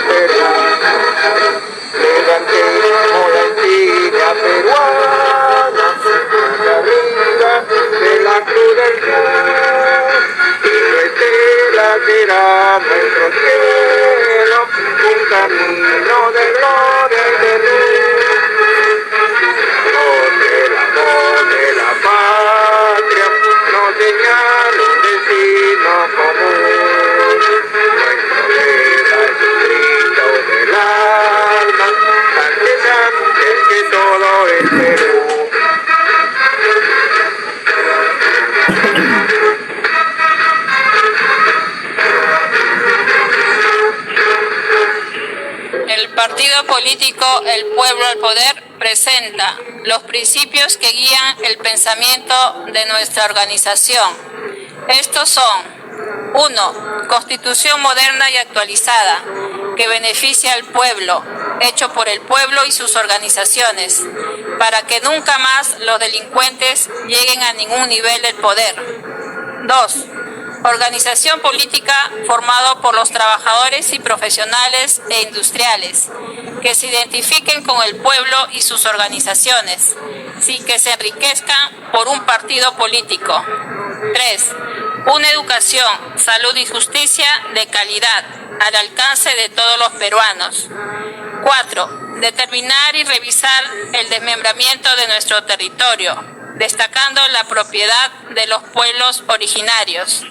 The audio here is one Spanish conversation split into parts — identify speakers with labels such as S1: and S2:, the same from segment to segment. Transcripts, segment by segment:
S1: Perú. Levantemos la insignia peruana, la vida de la cruz del sur. Y la estela será nuestro cielo, un camino de gloria y de luz. Donde el amor de la patria nos señala un destino común. Nuestro vida es un grito del alma, antes que todo el Perú.
S2: El partido político El Pueblo al Poder presenta los principios que guían el pensamiento de nuestra organización. Estos son: 1. Constitución moderna y actualizada, que beneficia al pueblo, hecho por el pueblo y sus organizaciones, para que nunca más los delincuentes lleguen a ningún nivel del poder. 2. Organización política formado por los trabajadores y profesionales e industriales, que se identifiquen con el pueblo y sus organizaciones, sin que se enriquezcan por un partido político. 3. Una educación, salud y justicia de calidad, al alcance de todos los peruanos. 4. Determinar y revisar el desmembramiento de nuestro territorio, destacando la propiedad de los pueblos originarios.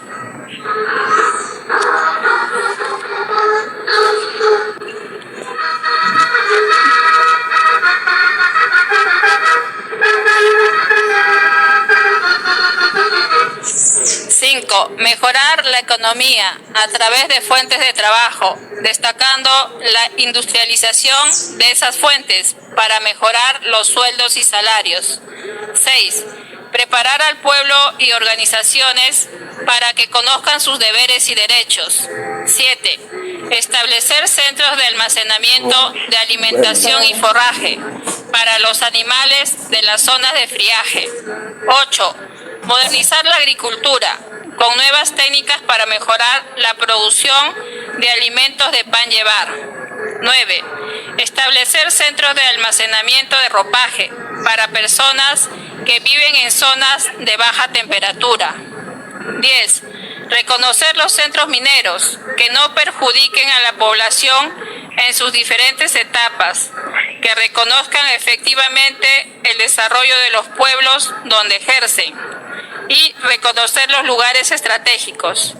S2: 5. Mejorar la economía a través de fuentes de trabajo, destacando la industrialización de esas fuentes para mejorar los sueldos y salarios. 6. Preparar al pueblo y organizaciones para que conozcan sus deberes y derechos. 7. Establecer centros de almacenamiento de alimentación y forraje para los animales de las zonas de friaje. 8. Modernizar la agricultura con nuevas técnicas para mejorar la producción de alimentos de pan llevar. 9. Establecer centros de almacenamiento de ropaje para personas que viven en zonas de baja temperatura. 10. Reconocer los centros mineros que no perjudiquen a la población en sus diferentes etapas, que reconozcan efectivamente el desarrollo de los pueblos donde ejercen y reconocer los lugares estratégicos.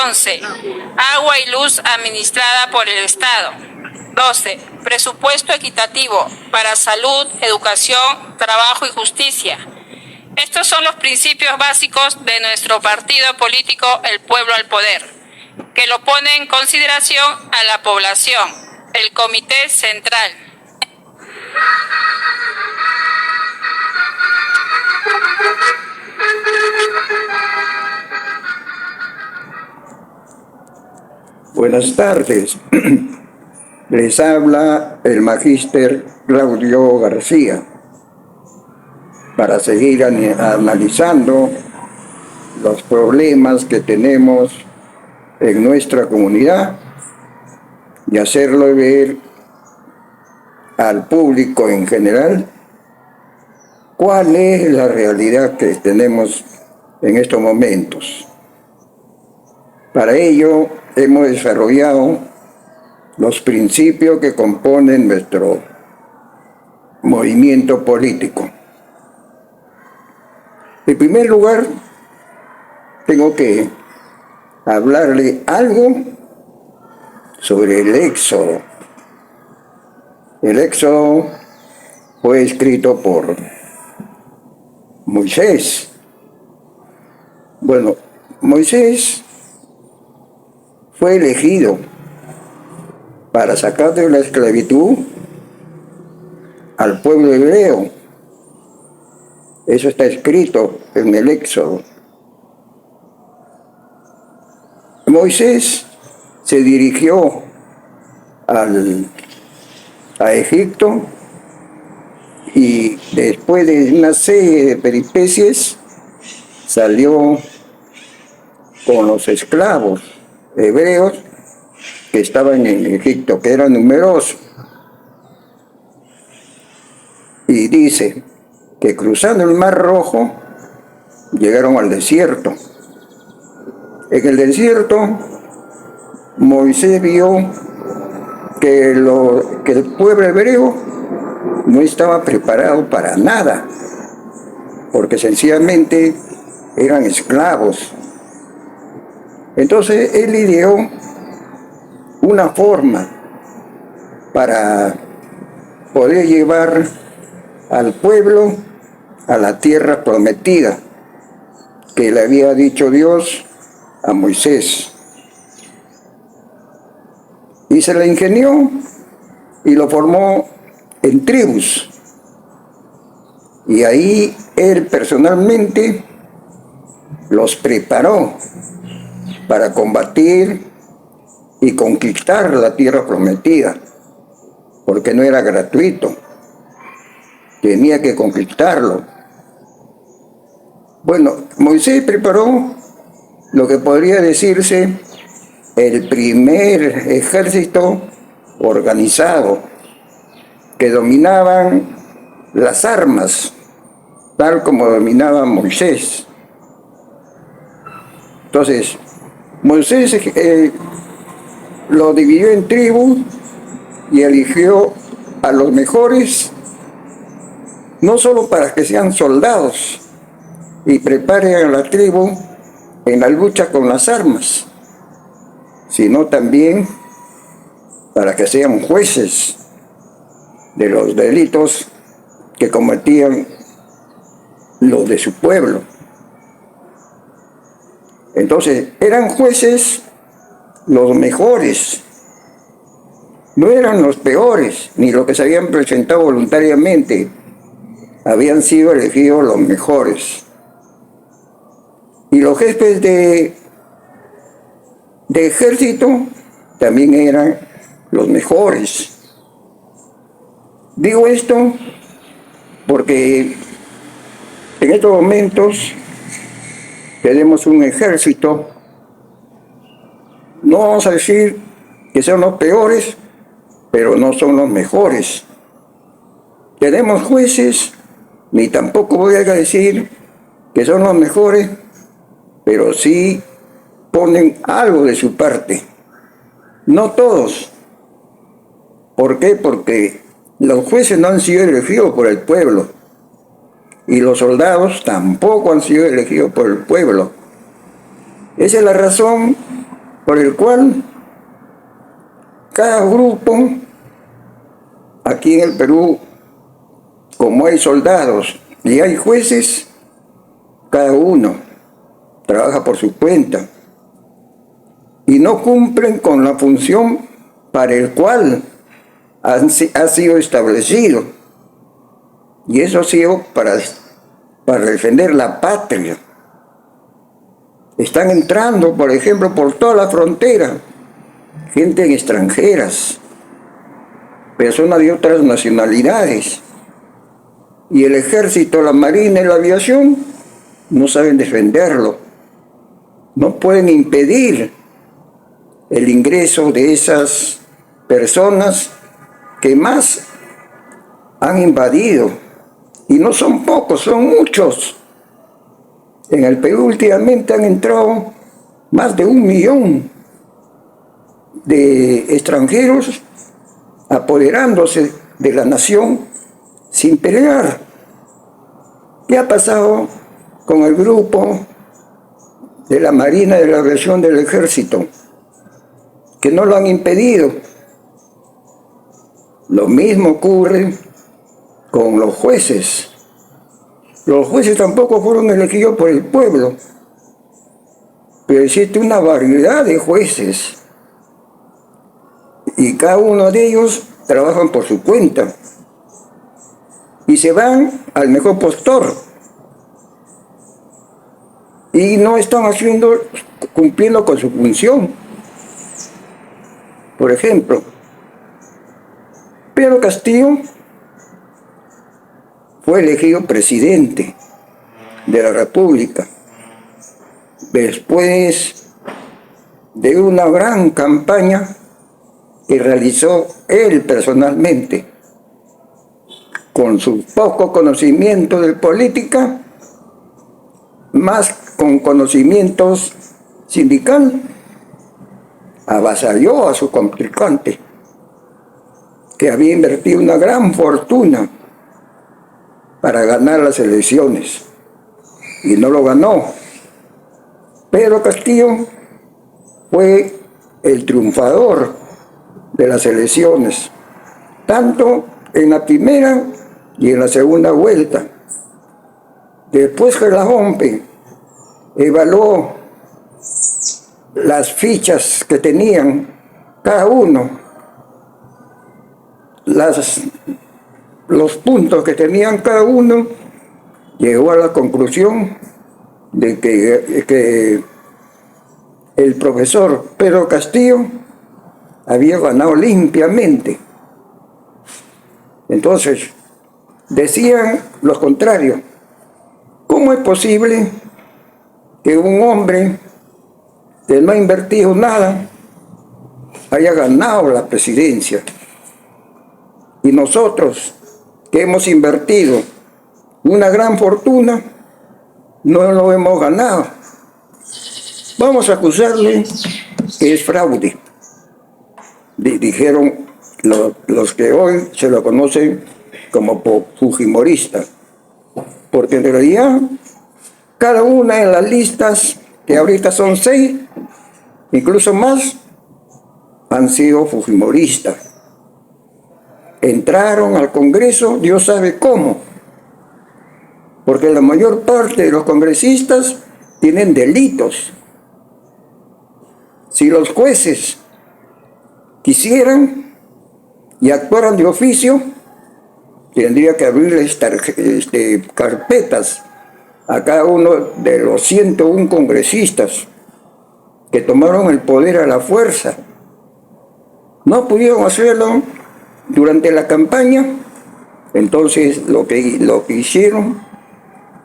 S2: 11. Agua y luz administrada por el Estado. 12. Presupuesto equitativo para salud, educación, trabajo y justicia. Estos son los principios básicos de nuestro partido político El Pueblo al Poder, que lo pone en consideración a la población, el Comité Central.
S1: Buenas tardes. Les habla el magíster Claudio García para seguir analizando los problemas que tenemos en nuestra comunidad y hacerlo ver al público en general cuál es la realidad que tenemos en estos momentos. Para ello hemos desarrollado los principios que componen nuestro movimiento político. En primer lugar, tengo que hablarle algo sobre el Éxodo. El Éxodo fue escrito por Moisés. Bueno, Moisés fue elegido para sacar de la esclavitud al pueblo hebreo. Eso está escrito en el Éxodo. Moisés se dirigió a Egipto y después de una serie de peripecias salió con los esclavos hebreos
S3: que estaban en Egipto, que eran numerosos. Y dice que cruzando el Mar Rojo llegaron al desierto. En el desierto Moisés vio que el pueblo hebreo no estaba preparado para nada, porque sencillamente eran esclavos. Entonces él ideó una forma para poder llevar al pueblo a la tierra prometida que le había dicho Dios a Moisés. Y se la ingenió y lo formó en tribus. Y ahí él personalmente los preparó para combatir y conquistar la tierra prometida, porque no era gratuito, tenía que conquistarlo. Bueno, Moisés preparó lo que podría decirse el primer ejército organizado, que dominaban las armas, tal como dominaba Moisés. Entonces, Moisés lo dividió en tribus y eligió a los mejores, no solo para que sean soldados y preparen a la tribu en la lucha con las armas, sino también para que sean jueces de los delitos que cometían los de su pueblo. Entonces, eran jueces los mejores, no eran los peores, ni los que se habían presentado voluntariamente, habían sido elegidos los mejores. Y los jefes de ejército también eran los mejores. Digo esto porque en estos momentos tenemos un ejército, no vamos a decir que son los peores, pero no son los mejores. Tenemos jueces, ni tampoco voy a decir que son los mejores, pero sí ponen algo de su parte. No todos. ¿Por qué? Porque los jueces no han sido elegidos por el pueblo y los soldados tampoco han sido elegidos por el pueblo. Esa es la razón por la cual cada grupo, aquí en el Perú, como hay soldados y hay jueces, cada uno trabaja por su cuenta y no cumplen con la función para el cual ha sido establecido. Y eso ha sido para defender la patria. Están entrando, por ejemplo, por toda la frontera, gente extranjeras, personas de otras nacionalidades. Y el ejército, la marina y la aviación no saben defenderlo. No pueden impedir el ingreso de esas personas que más han invadido. Y no son pocos, son muchos. En el Perú últimamente han entrado más de 1 millón de extranjeros apoderándose de la nación sin pelear. ¿Qué ha pasado con el grupo de la Marina de la Aviación del Ejército? Que no lo han impedido. Lo mismo ocurre con los jueces. Los jueces tampoco fueron elegidos por el pueblo, pero existe una variedad de jueces y cada uno de ellos trabajan por su cuenta y se van al mejor postor y no están cumpliendo con su función. Por ejemplo, Pedro Castillo fue elegido presidente de la República después de una gran campaña que realizó él personalmente, con su poco conocimiento de política, más con conocimientos sindical, avasalló a su contrincante, que había invertido una gran fortuna para ganar las elecciones, y no lo ganó. Pedro Castillo fue el triunfador de las elecciones, tanto en la primera y en la segunda vuelta. Después que la OMPE evaluó las fichas que tenían cada uno, los puntos que tenían cada uno, llegó a la conclusión de que el profesor Pedro Castillo había ganado limpiamente. Entonces, decían los contrarios: ¿cómo es posible que un hombre que no ha invertido nada haya ganado la presidencia? Y nosotros, que hemos invertido una gran fortuna, no lo hemos ganado. Vamos a acusarle que es fraude. Dijeron los que hoy se lo conocen como fujimorista, porque en realidad cada una de las listas, que ahorita son 6, incluso más, han sido fujimoristas. Entraron al Congreso, Dios sabe cómo, porque la mayor parte de los congresistas tienen delitos. Si los jueces quisieran y actuaran de oficio, tendría que abrirles carpetas a cada uno de los 101 congresistas que tomaron el poder a la fuerza. No pudieron hacerlo durante la campaña, entonces lo que hicieron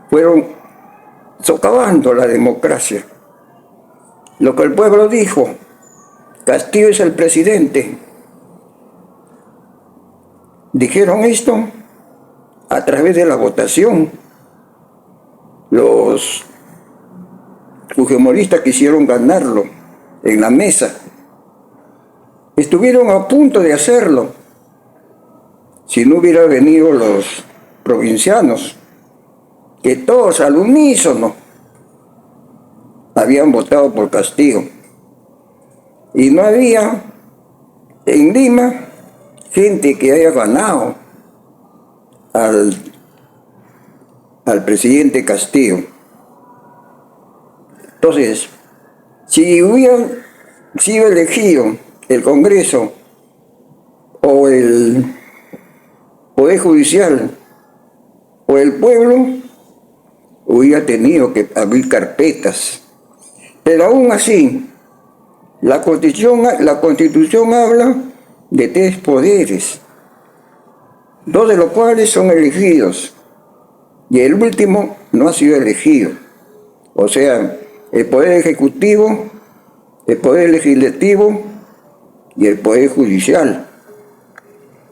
S3: fueron socavando la democracia. Lo que el pueblo dijo: Castillo es el presidente. Dijeron esto a través de la votación. Los fujimoristas quisieron ganarlo en la mesa. Estuvieron a punto de hacerlo si no hubieran venido los provincianos, que todos al unísono habían votado por Castillo. Y no había en Lima gente que haya ganado al presidente Castillo. Entonces, si hubieran sido elegido el Congreso o el Poder Judicial o el pueblo, hubiera tenido que abrir carpetas. Pero aún así, la Constitución habla de 3 poderes, 2 de los cuales son elegidos, y el último no ha sido elegido. O sea, el Poder Ejecutivo, el Poder Legislativo y el Poder Judicial.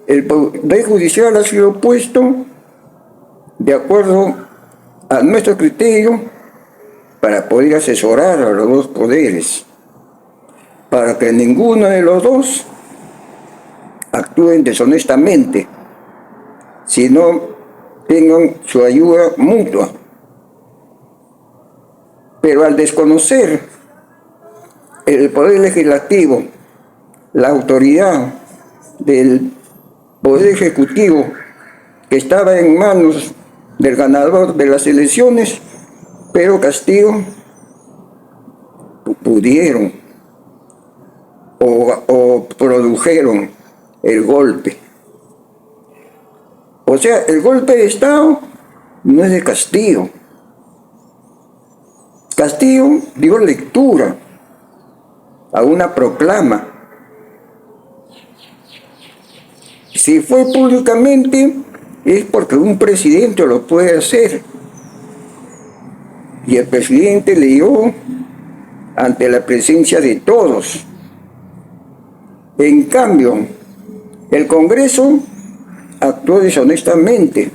S3: El Poder Judicial ha sido puesto de acuerdo a nuestro criterio para poder asesorar a los 2 poderes, para que ninguno de los 2 actúen deshonestamente, sino tengan su ayuda mutua. Pero al desconocer el Poder Legislativo, la autoridad del Poder Ejecutivo, que estaba en manos del ganador de las elecciones, Pedro Castillo, pudieron o produjeron el golpe. O sea, el golpe de Estado no es de Castillo. Castillo dio lectura a una proclama. Si fue públicamente, es porque un presidente lo puede hacer. Y el presidente leyó ante la presencia de todos. En cambio, el Congreso actuó deshonestamente.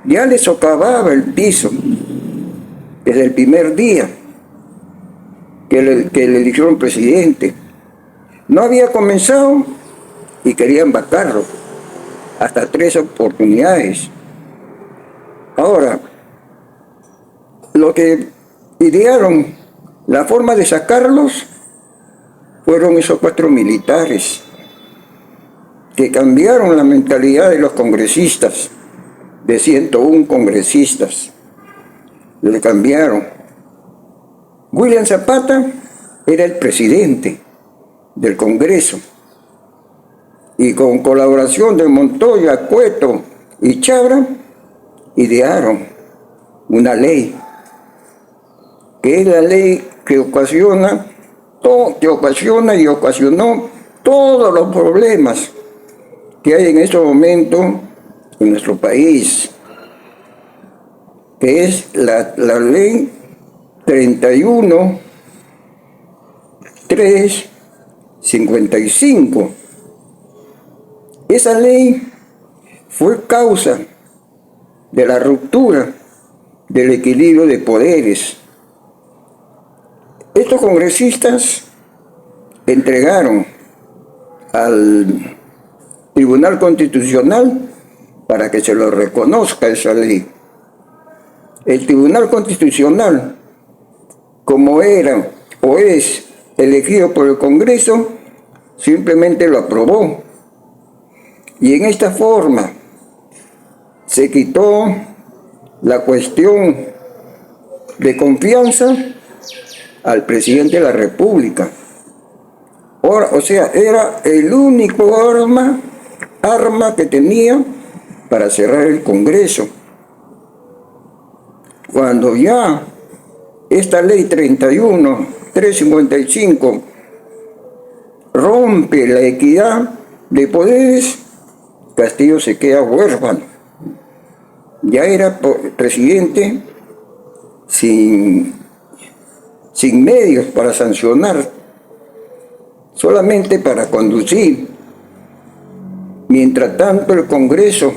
S3: Ya le socavaba el piso desde el primer día que le eligieron presidente. No había comenzado y querían vacarlo hasta 3 oportunidades. Ahora, lo que idearon la forma de sacarlos fueron esos 4 militares que cambiaron la mentalidad de los congresistas, de 101 congresistas. Le cambiaron. William Zapata era el presidente del Congreso y con colaboración de Montoya, Cueto y Chabra idearon una ley, que es la ley que ocasionó todos los problemas que hay en este momento en nuestro país, que es la ley 31.355. Esa ley fue causa de la ruptura del equilibrio de poderes. Estos congresistas entregaron al Tribunal Constitucional para que se lo reconozca esa ley. El Tribunal Constitucional, como era o es elegido por el Congreso, simplemente lo aprobó. Y en esta forma se quitó la cuestión de confianza al presidente de la República. O sea, era el único arma que tenía para cerrar el Congreso. Cuando ya esta ley 31.355 rompe la equidad de poderes, Castillo se queda huérfano. Ya era presidente sin medios para sancionar, solamente para conducir. Mientras tanto, el Congreso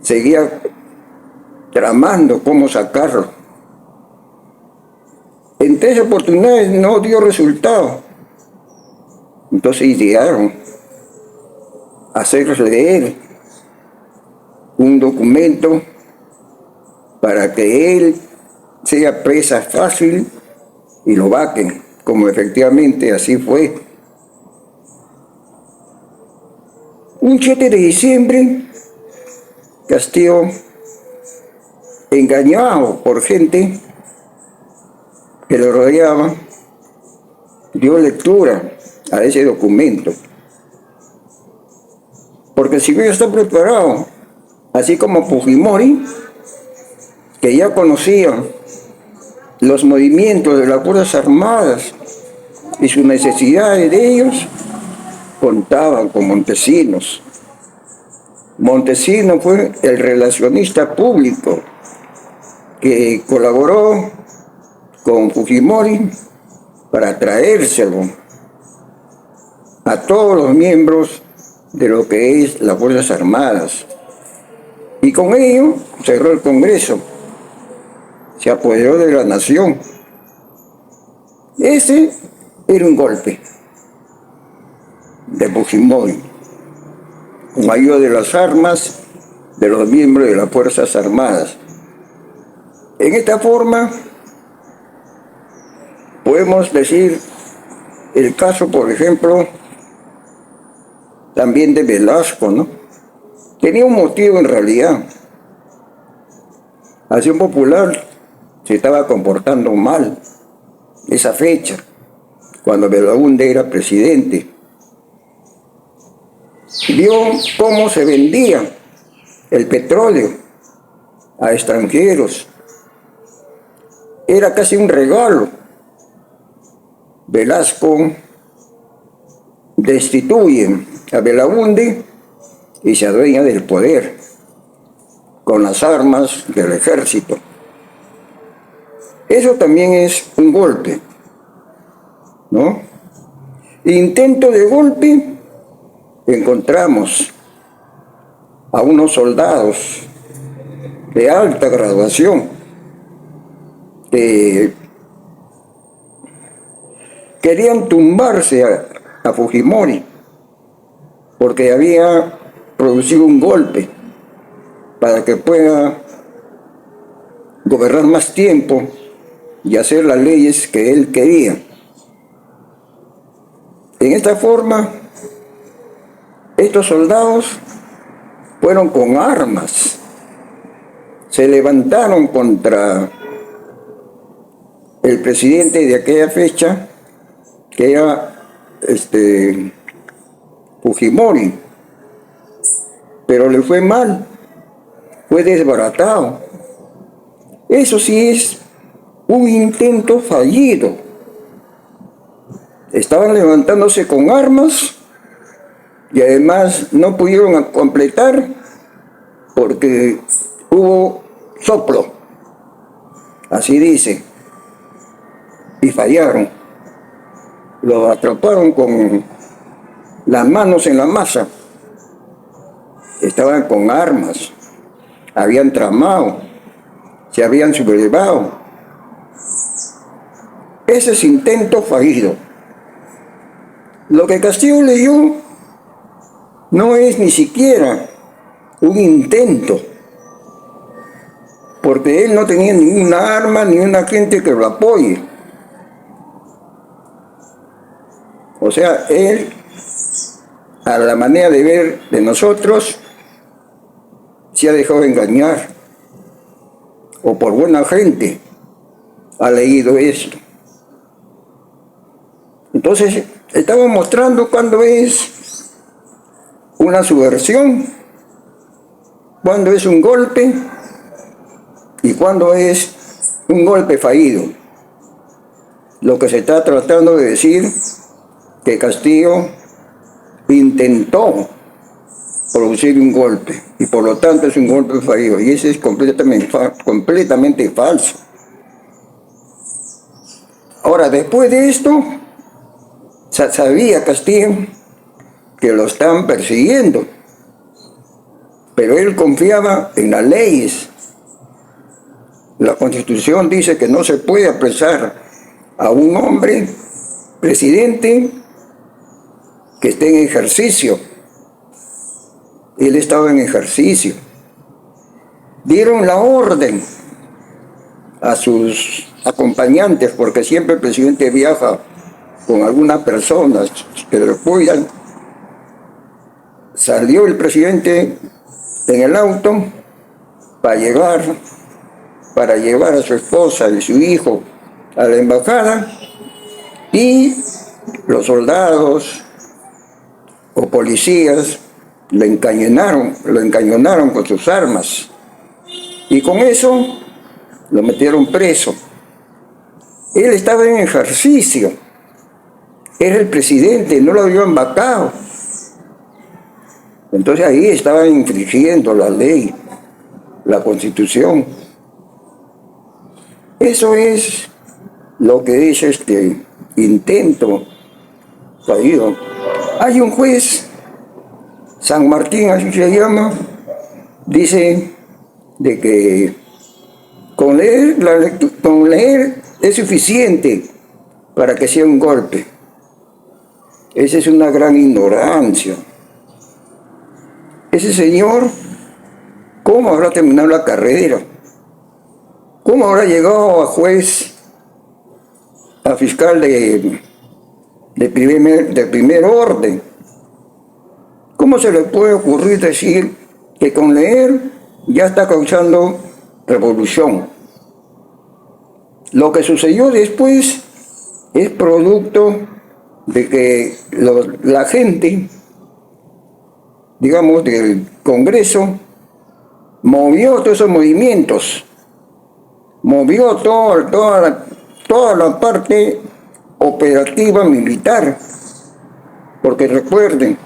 S3: seguía tramando cómo sacarlo. En 3 oportunidades no dio resultado. Entonces idearon hacerles leer un documento para que él sea presa fácil y lo vaquen, como efectivamente así fue. Un 7 de diciembre, Castillo, engañado por gente que lo rodeaba, dio lectura a ese documento. Porque si hubiera estado preparado, así como Fujimori, que ya conocía los movimientos de las Fuerzas Armadas y sus necesidades de ellos, contaban con Montesinos. Montesinos fue el relacionista público que colaboró con Fujimori para traérselo a todos los miembros de lo que es las Fuerzas Armadas. Y con ello cerró el Congreso, se apoderó de la nación. Ese era un golpe de Fujimori, con ayuda de las armas de los miembros de las Fuerzas Armadas. En esta forma podemos decir el caso, por ejemplo, también de Velasco, ¿no? Tenía un motivo en realidad. Acción Popular se estaba comportando mal esa fecha, cuando Belaúnde era presidente. Vio cómo se vendía el petróleo a extranjeros. Era casi un regalo. Velasco destituye a Belaúnde y se adueña del poder con las armas del ejército. Eso también es un golpe, ¿no? intento de golpe, encontramos a unos soldados de alta graduación que querían tumbarse a Fujimori porque había producido un golpe para que pueda gobernar más tiempo y hacer las leyes que él quería. En esta forma, estos soldados fueron con armas, se levantaron contra el presidente de aquella fecha, que era Fujimori, pero le fue mal, fue desbaratado. Eso sí es un intento fallido. Estaban levantándose con armas y además no pudieron completar porque hubo soplo, así dice, y fallaron. Los atraparon con las manos en la masa. Estaban con armas, habían tramado, se habían sublevado. Ese es intento fallido. Lo que Castillo leyó no es ni siquiera un intento, porque él no tenía ninguna arma ni una gente que lo apoye. O sea, él, a la manera de ver de nosotros, se ha dejado engañar, o por buena gente ha leído esto. Entonces, estamos mostrando cuándo es una subversión, cuándo es un golpe y cuándo es un golpe fallido. Lo que se está tratando de decir que Castillo intentó producir un golpe y por lo tanto es un golpe fallido, y ese es completamente falso. Ahora, después de esto, sabía Castillo que lo estaban persiguiendo, pero él confiaba en las leyes. La Constitución dice que no se puede apresar a un hombre presidente que esté en ejercicio. Él estaba en ejercicio. Dieron la orden a sus acompañantes, porque siempre el presidente viaja con algunas personas que lo cuidan. Salió el presidente en el auto para llevar a su esposa y su hijo a la embajada, y los soldados o policías lo encañonaron con sus armas, y con eso lo metieron preso. Él estaba en ejercicio, era el presidente, no lo habían vacado. Entonces ahí estaban infringiendo la ley, la Constitución. Eso es lo que es este intento fallido. Hay un juez, San Martín, así se llama, dice de que con leer es suficiente para que sea un golpe. Esa es una gran ignorancia. Ese señor, ¿cómo habrá terminado la carrera? ¿Cómo habrá llegado a juez, a fiscal de primer orden? ¿Cómo se le puede ocurrir decir que con leer ya está causando revolución? Lo que sucedió después es producto de que la gente, digamos, del Congreso, movió todos esos movimientos, movió toda la parte operativa militar, porque recuerden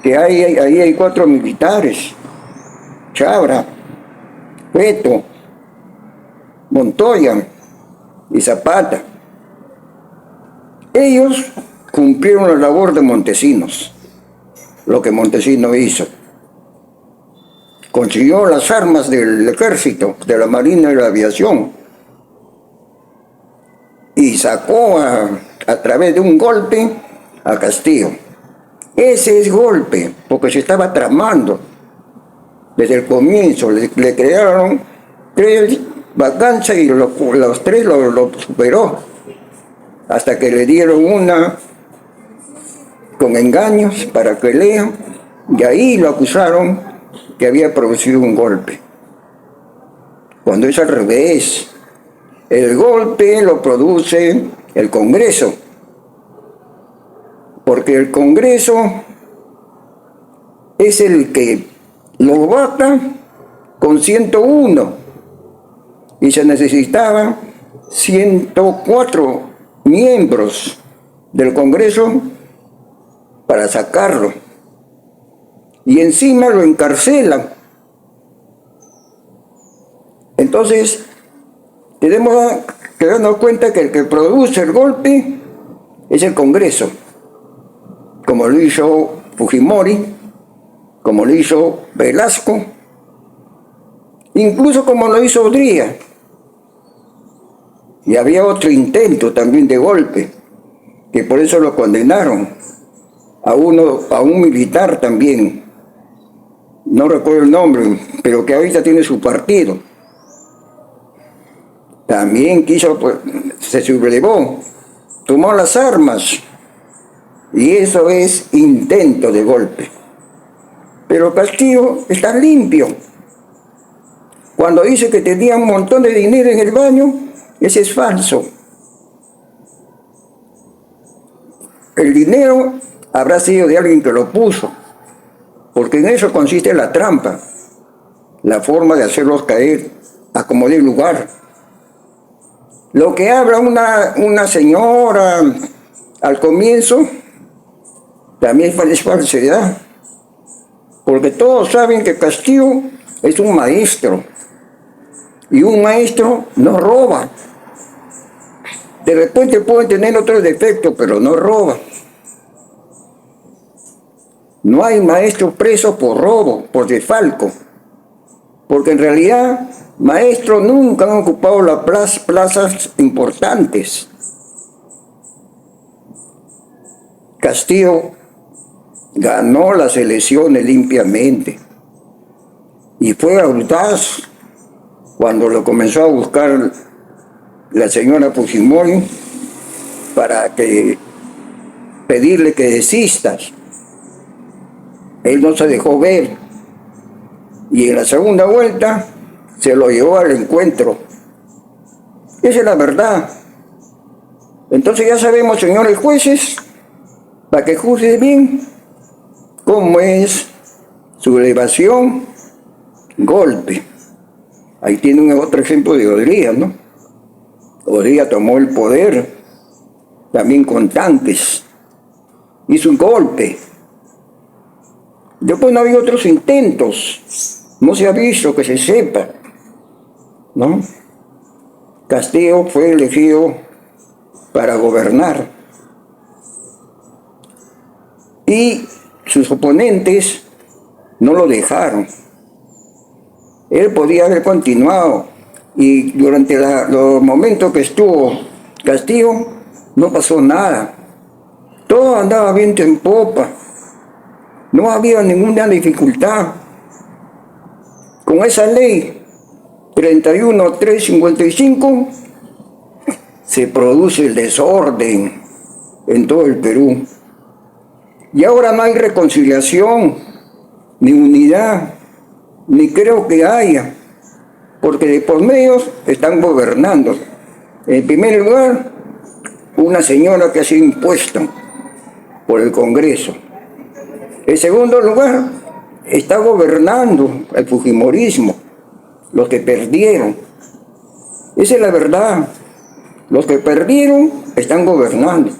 S3: que ahí hay 4 militares: Chabra, Cueto, Montoya y Zapata. Ellos cumplieron la labor de Montesinos, lo que Montesinos hizo. Consiguió las armas del ejército, de la marina y la aviación, y sacó a través de un golpe a Castillo. Ese es golpe, porque se estaba tramando desde el comienzo. Le crearon 3 vacancias y los 3 lo superó, hasta que le dieron una con engaños para que lean, y ahí lo acusaron que había producido un golpe. Cuando es al revés, el golpe lo produce el Congreso, porque el Congreso es el que lo vota con 101 y se necesitaban 104 miembros del Congreso para sacarlo, y encima lo encarcelan. Entonces tenemos que darnos cuenta que el que produce el golpe es el Congreso, como lo hizo Fujimori, como lo hizo Velasco, incluso como lo hizo Odría. Y había otro intento también de golpe, que por eso lo condenaron, a un militar también, no recuerdo el nombre, pero que ahorita tiene su partido. También quiso, pues, se sublevó, tomó las armas, y eso es intento de golpe. Pero Castillo está limpio. Cuando dice que tenía un montón de dinero en el baño, ese es falso. El dinero habrá sido de alguien que lo puso, porque en eso consiste la trampa, la forma de hacerlos caer a como dé lugar. Lo que habla una señora al comienzo también es falsedad, porque todos saben que Castillo es un maestro, y un maestro no roba. De repente puede tener otro defecto, pero no roba. No hay maestro preso por robo, por desfalco, porque en realidad maestros nunca han ocupado las plazas importantes. Castillo ganó las elecciones limpiamente y fue audaz cuando lo comenzó a buscar la señora Fujimori para pedirle que desista. Él no se dejó ver, y en la segunda vuelta se lo llevó al encuentro. Esa es la verdad. Entonces ya sabemos, señores jueces, para que juzguen bien cómo es sublevación, golpe. Ahí tiene otro ejemplo de Odría, ¿no? Odría tomó el poder también con tanques, hizo un golpe. Después no había otros intentos, no se ha visto que se sepa, ¿no? Castillo fue elegido para gobernar, y sus oponentes no lo dejaron. Él podía haber continuado, y durante los momentos que estuvo Castillo no pasó nada. Todo andaba viento en popa. No había ninguna dificultad. Con esa ley 31.355 se produce el desorden en todo el Perú. Y ahora no hay reconciliación, ni unidad, ni creo que haya, porque de por medio están gobernando. En primer lugar, una señora que ha sido impuesta por el Congreso. En segundo lugar, está gobernando el fujimorismo, los que perdieron. Esa es la verdad. Los que perdieron están gobernando.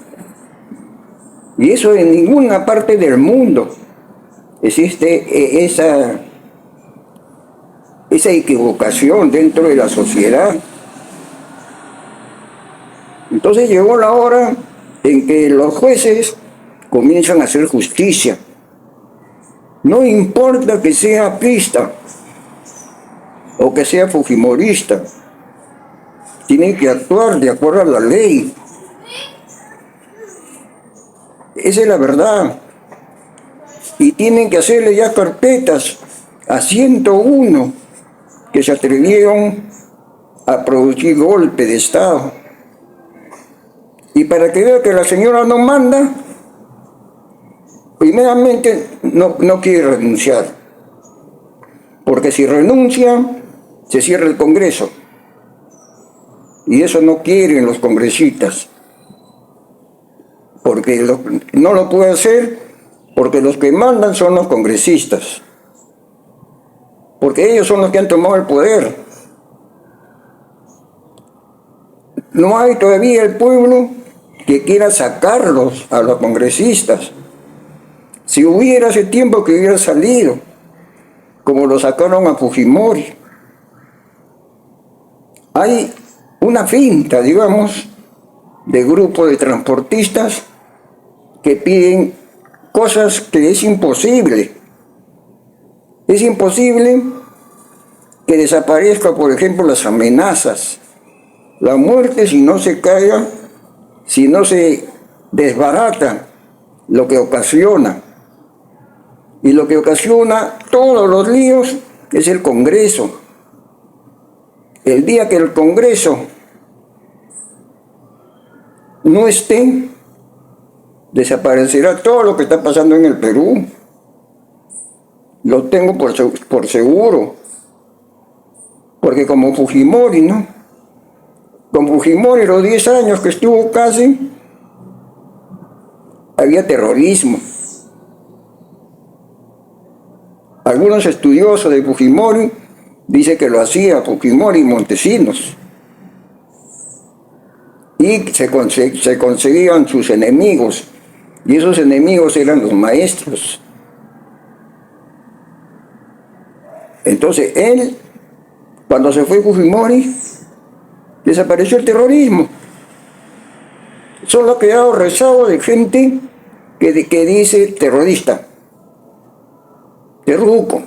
S3: Y eso en ninguna parte del mundo existe esa equivocación dentro de la sociedad. Entonces llegó la hora en que los jueces comienzan a hacer justicia. No importa que sea aprista o que sea fujimorista, tienen que actuar de acuerdo a la ley. Esa es la verdad. Y tienen que hacerle ya carpetas a 101 que se atrevieron a producir golpe de Estado. Y para que vea que la señora no manda, primeramente no quiere renunciar. Porque si renuncia, se cierra el Congreso. Y eso no quieren los congresistas. Porque no lo puede hacer porque los que mandan son los congresistas. Porque ellos son los que han tomado el poder. No hay todavía el pueblo que quiera sacarlos a los congresistas. Si hubiera hace tiempo que hubiera salido, como lo sacaron a Fujimori. Hay una finta, digamos, de grupo de transportistas que piden cosas que es imposible. Es imposible que desaparezca, por ejemplo, las amenazas. La muerte, si no se calla, si no se desbarata lo que ocasiona. Y lo que ocasiona todos los líos es el Congreso. El día que el Congreso no esté, desaparecerá todo lo que está pasando en el Perú. Lo tengo por seguro. Porque como Fujimori, ¿no? Con Fujimori, los 10 años que estuvo casi, había terrorismo. Algunos estudiosos de Fujimori dicen que lo hacía Fujimori y Montesinos. Y se conseguían sus enemigos. Y esos enemigos eran los maestros. Entonces él, cuando se fue Fujimori, desapareció el terrorismo. Solo ha quedado rezado de gente que dice terrorista, terruco,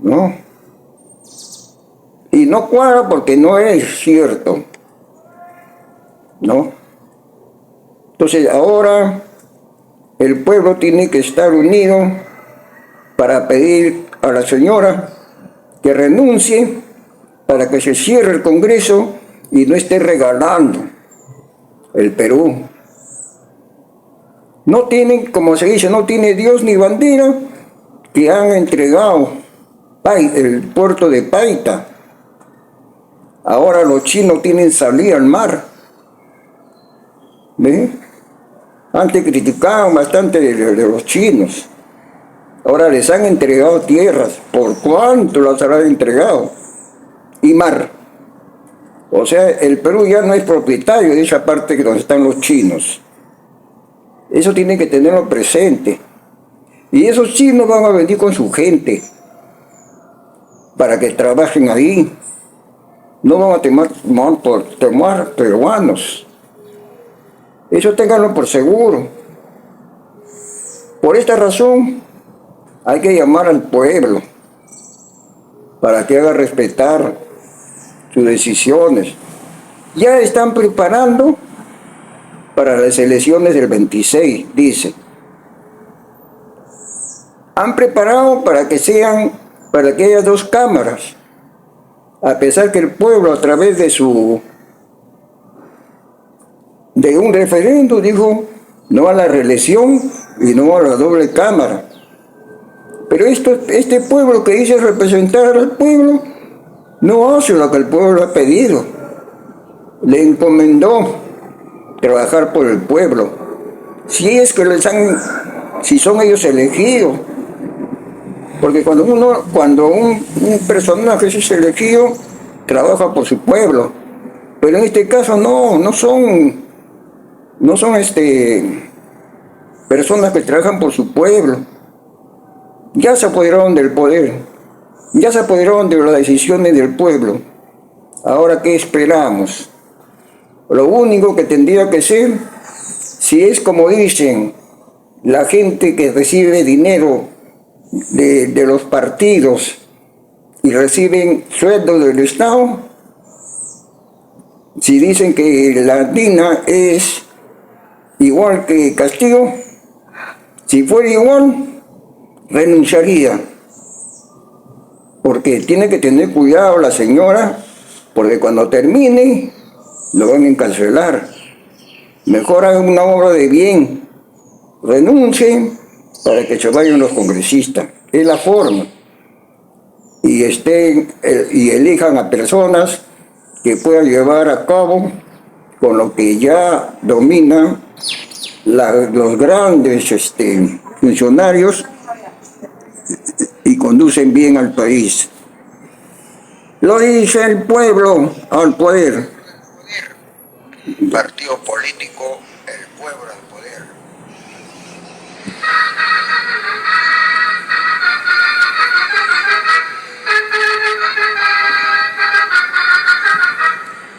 S3: ¿no? Y no cuadra porque no es cierto, ¿no? Entonces ahora el pueblo tiene que estar unido para pedir a la señora que renuncie, para que se cierre el Congreso y no esté regalando el Perú. No tienen, como se dice, no tiene Dios ni bandera que han entregado el puerto de Paita. Ahora los chinos tienen salida al mar. ¿Ve? Antes criticaban bastante de los chinos. Ahora les han entregado tierras. ¿Por cuánto las habrán entregado? Y mar. O sea, el Perú ya no es propietario de esa parte donde están los chinos. Eso tienen que tenerlo presente. Y esos chinos van a venir con su gente para que trabajen ahí. No van a tomar peruanos. Eso ténganlo por seguro. Por esta razón hay que llamar al pueblo para que haga respetar sus decisiones. Ya están preparando para las elecciones del 26, dice. Han preparado para que haya 2 cámaras, a pesar que el pueblo a través de un referendo dijo no a la reelección y no a la doble cámara. Pero este pueblo que dice representar al pueblo no hace lo que el pueblo ha pedido. Le encomendó trabajar por el pueblo. Si son ellos elegidos. Porque cuando un personaje es elegido, trabaja por su pueblo. Pero en este caso no son personas que trabajan por su pueblo. Ya se apoderaron del poder, ya se apoderaron de las decisiones del pueblo. Ahora, ¿qué esperamos? Lo único que tendría que ser, si es como dicen, la gente que recibe dinero de los partidos y reciben sueldos del Estado, si dicen que la DINA es igual que Castillo, si fuera igual, renunciaría. Porque tiene que tener cuidado la señora, porque cuando termine, lo van a encarcelar. Mejor haga una obra de bien, renuncie para que se vayan los congresistas. Es la forma. Y elijan a personas que puedan llevar a cabo con lo que ya dominan los grandes funcionarios y conducen bien al país. Lo dice el pueblo al poder. Partido político, el pueblo al poder.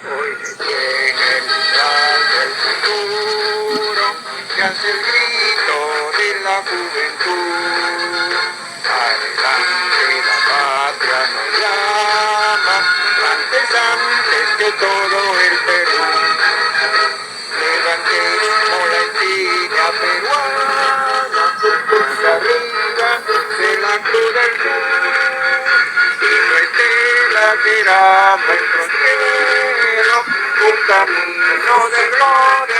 S1: Hoy viene el umbral del futuro, que hace el grito de la juventud. Adelante, la patria nos llama, antes que todo el Perú. Levantemos la insignia peruana, hacia arriba de la cruz del sur, y no estela será nuestro cielo, un camino de gloria.